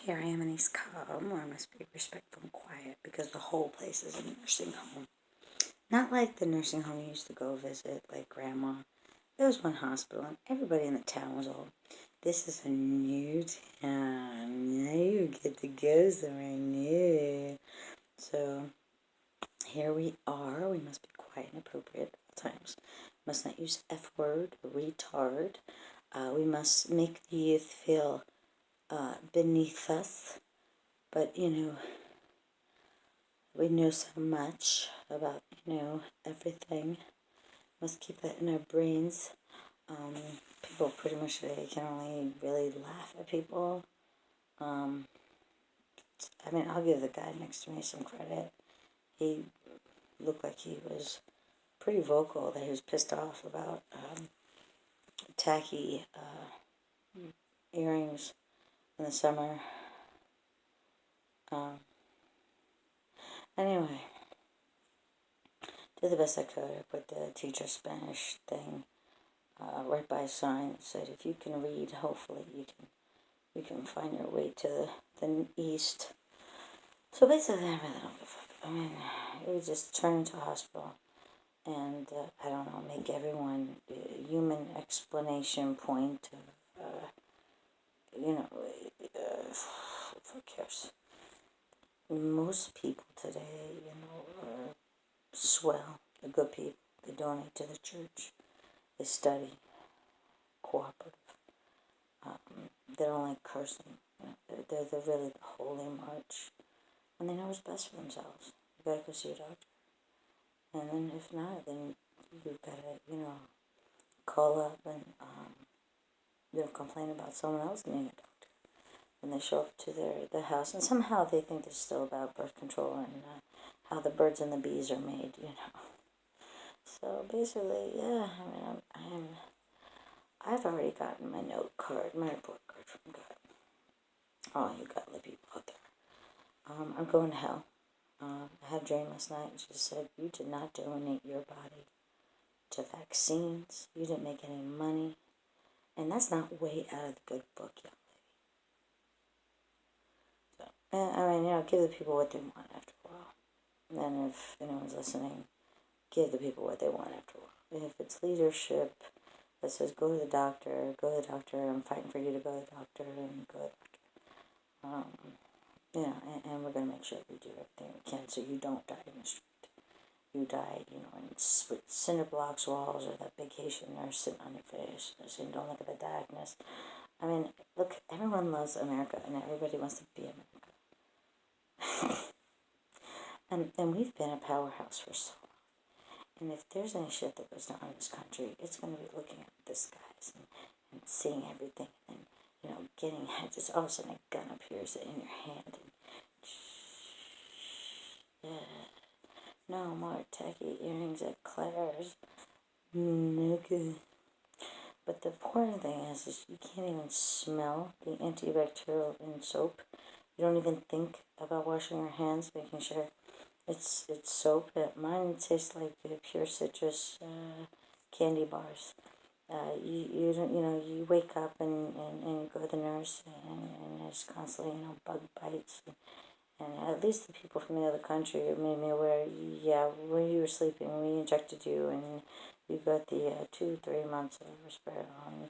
Here I am in East Cobb, where I must be respectful and quiet because the whole place is a nursing home. Not like the nursing home you used to go visit, like Grandma. There was one hospital, and everybody in the town was old. This is a new town. Now you get to go somewhere new. So here we are. We must be quiet and appropriate at all times. Must not use F word or retard. We must make the youth feel beneath us. But, we know so much about, everything. Must keep that in our brains. People pretty much today can only really laugh at people. I'll give the guy next to me some credit. He looked like he was pretty vocal that he was pissed off about tacky earrings in the summer. Anyway, did the best I could. I put the teacher Spanish thing right by a sign that said, if you can read, hopefully you can find your way to the east. So basically, I really don't give a fuck. It would just turn into a hospital and, I don't know, make everyone a human explanation point of, who cares? Most people today, are swell, the good people. They donate to the church. They study, cooperative. They don't like cursing. They're really the holy march. And they know what's best for themselves. You gotta go see a doctor. And then if not, then you've gotta, call up and, complain about someone else being a doctor. When they show up to their house, and somehow they think it's still about birth control and how the birds and the bees are made, So basically, yeah, I've already gotten my note card, my report card from God. All you godly people out there. I'm going to hell. I had a dream last night, and she said, you did not donate your body to vaccines. You didn't make any money. And that's not way out of the good book, young lady. So, give the people what they want after a while. And if anyone's listening, give the people what they want after a while. If it's leadership that says, go to the doctor, I'm fighting for you to go to the doctor, and go to the doctor. And we're going to make sure we do everything we can so you don't die in the street. You die, with cinder blocks walls or that big Haitian nurse sitting on your face saying, don't look at the darkness. Look, everyone loves America and everybody wants to be America. and we've been a powerhouse for so long. And if there's any shit that goes down in this country, it's going to be looking at the skies and seeing everything and, getting just all of a sudden a gun appears in your hand and no more tacky earrings at Claire's. No good. But the important thing is you can't even smell the antibacterial in soap. You don't even think about washing your hands, making sure it's soap. Mine tastes like pure citrus candy bars. You don't, you wake up and you go to the nurse and there's constantly, bug bites. And at least the people from the other country made me aware, when you were sleeping, we injected you and you got the 2-3 months of Risperidone.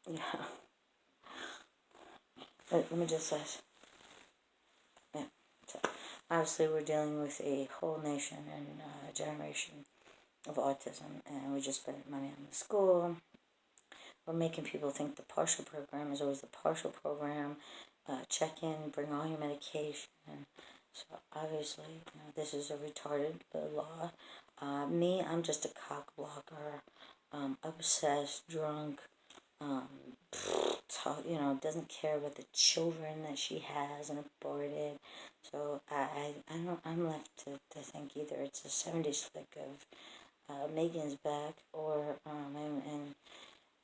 Yeah. Let me just say, yeah. So obviously, we're dealing with a whole nation and a generation of autism, and we just spent money on the school. We're making people think the partial program is always the partial program. Check in, bring all your medication. So obviously, this is a retarded law. I'm just a cock blocker, obsessed, drunk, doesn't care about the children that she has and aborted. So I'm left to think either it's a 70s flick of Megan's back, or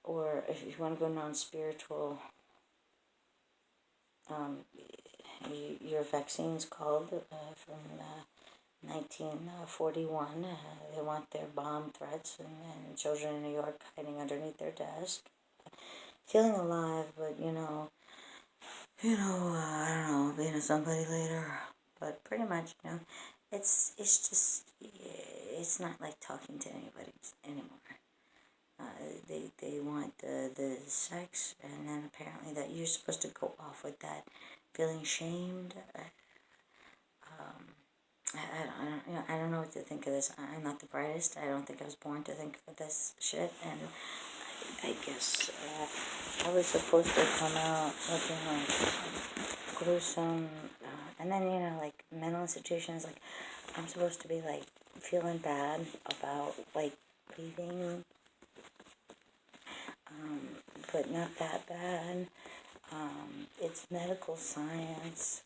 or if you want to go non-spiritual, your vaccine's called from 1941. They want their bomb threats and children in New York hiding underneath their desk, feeling alive, but I don't know, being a somebody later. But pretty much, it's just, it's not like talking to anybody anymore. They want the sex, and then apparently that you're supposed to go off with that, feeling shamed. I don't know what to think of this. I'm not the brightest. I don't think I was born to think of this shit, and I guess I was supposed to come out looking like gruesome, and then like mental institutions, like I'm supposed to be like feeling bad about like leaving, but not that bad. It's medical science.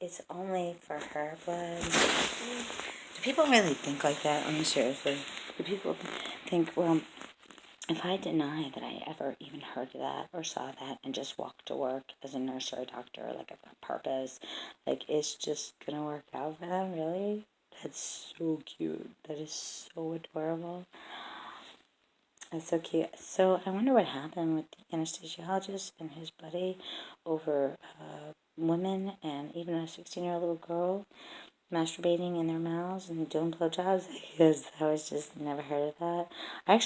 It's only for her, but do people really think like that? I mean, seriously, do people think, well, if I deny that I ever even heard that or saw that and just walked to work as a nurse or a doctor, like a purpose, like it's just gonna work out for them, really? That's so cute. That is so adorable. That's so cute. So I wonder what happened with the anesthesiologist and his buddy over women and even a 16-year-old little girl masturbating in their mouths and doing blowjobs. Because I was just never heard of that. I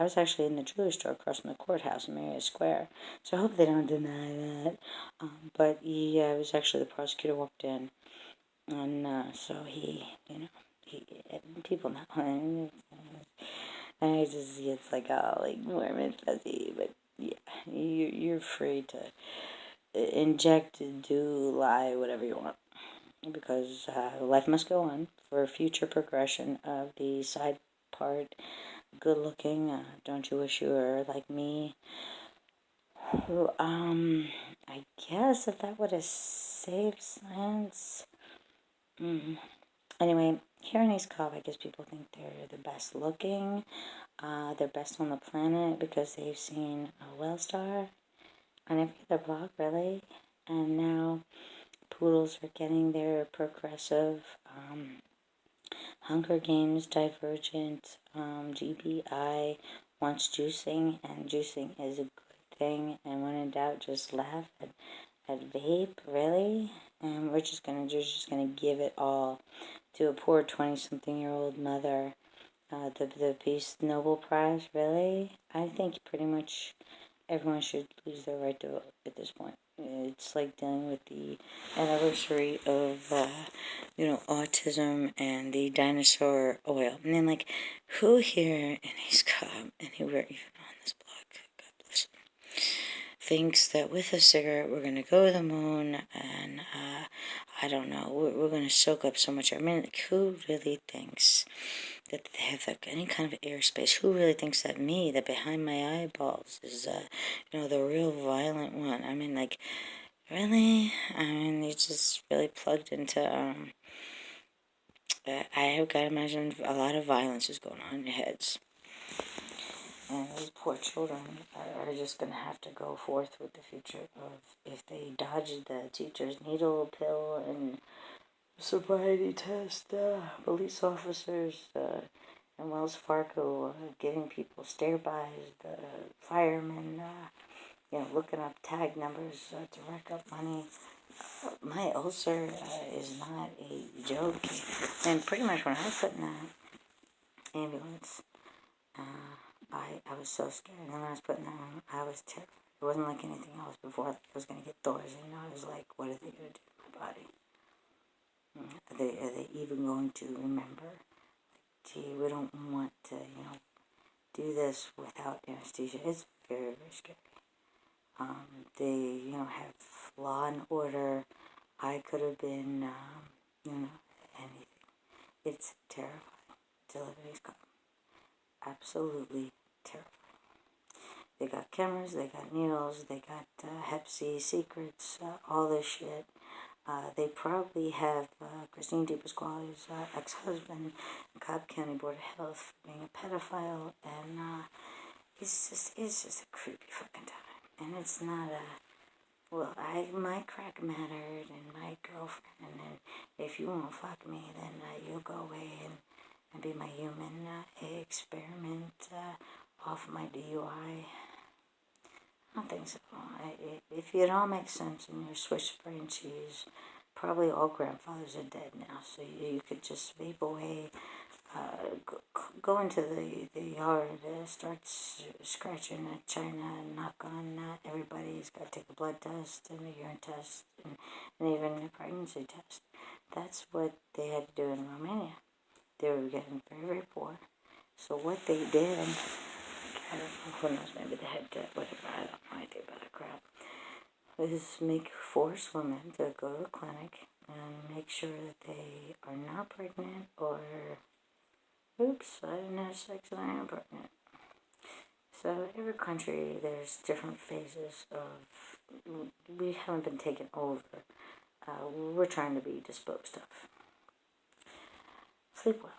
was actually in the jewelry store across from the courthouse in Marietta Square. So I hope they don't deny that. But yeah, it was actually the prosecutor walked in. And so people know. And I just see it's like all like warm and fuzzy, but yeah, you're free to inject, do, lie, whatever you want, because life must go on for future progression of the side part. Good looking. Don't you wish you were like me? I guess if that would have saved science. Anyway, here in East Cobb, I guess people think they're the best looking. They're best on the planet because they've seen a whale star on every other block, really. And now poodles are getting their progressive Hunger Games Divergent GBI wants juicing, and juicing is a good thing. And when in doubt, just laugh at vape, really. And we're just gonna give it all to a poor 20-something-year-old mother. The Peace Nobel Prize, really? I think pretty much everyone should lose their right to vote at this point. It's like dealing with the anniversary of, autism and the dinosaur oil. And then, like, who here in East Cobb, anywhere even on this block, God bless them, thinks that with a cigarette we're going to go to the moon and, I don't know, we're going to soak up so much air. I mean, like, who really thinks that they have like any kind of airspace? Who really thinks that me, that behind my eyeballs is, the real violent one? I mean, like, really? I mean, you just really plugged into, I've got to imagine a lot of violence is going on in your heads. And these poor children are just going to have to go forth with the future of if they dodge the teacher's needle, pill, and sobriety test, police officers, and Wells Fargo giving people stare-bys, the firemen, looking up tag numbers to rack up money. My ulcer is not a joke. And pretty much when I was put in that ambulance, I was so scared. And then when I was put in that room, I was terrified. It wasn't like anything else before. Like I was going to get Thor's. I was like, what are they going to do to my body? Are they even going to remember? Gee, we don't want to, do this without anesthesia. It's very, very scary. They, have law and order. I could have been, anything. It's terrifying to live in East Cobb. Absolutely terrifying. They got cameras, they got needles, they got Hep C secrets, all this shit. They probably have Christine DePasquale's ex-husband, Cobb County Board of Health, for being a pedophile, and it's just a creepy fucking time. And it's not my crack mattered, and my girlfriend, and then if you won't fuck me, then you'll go away and be my human experiment. off my DUI. I don't think so. If it all makes sense and you're Swiss spray cheese, probably all grandfathers are dead now, so you could just vape away, go into the yard, start scratching at China and knock on that. Everybody's got to take a blood test and a urine test and even a pregnancy test. That's what they had to do in Romania. They were getting very, very poor. So what they did, I don't know, who knows, maybe they had whatever, I don't know idea about that crap, is force women to go to the clinic and make sure that they are not pregnant or, oops, I didn't have sex and I am pregnant. So every country, there's different phases of, we haven't been taken over. We're trying to be disposed of. Sleep well.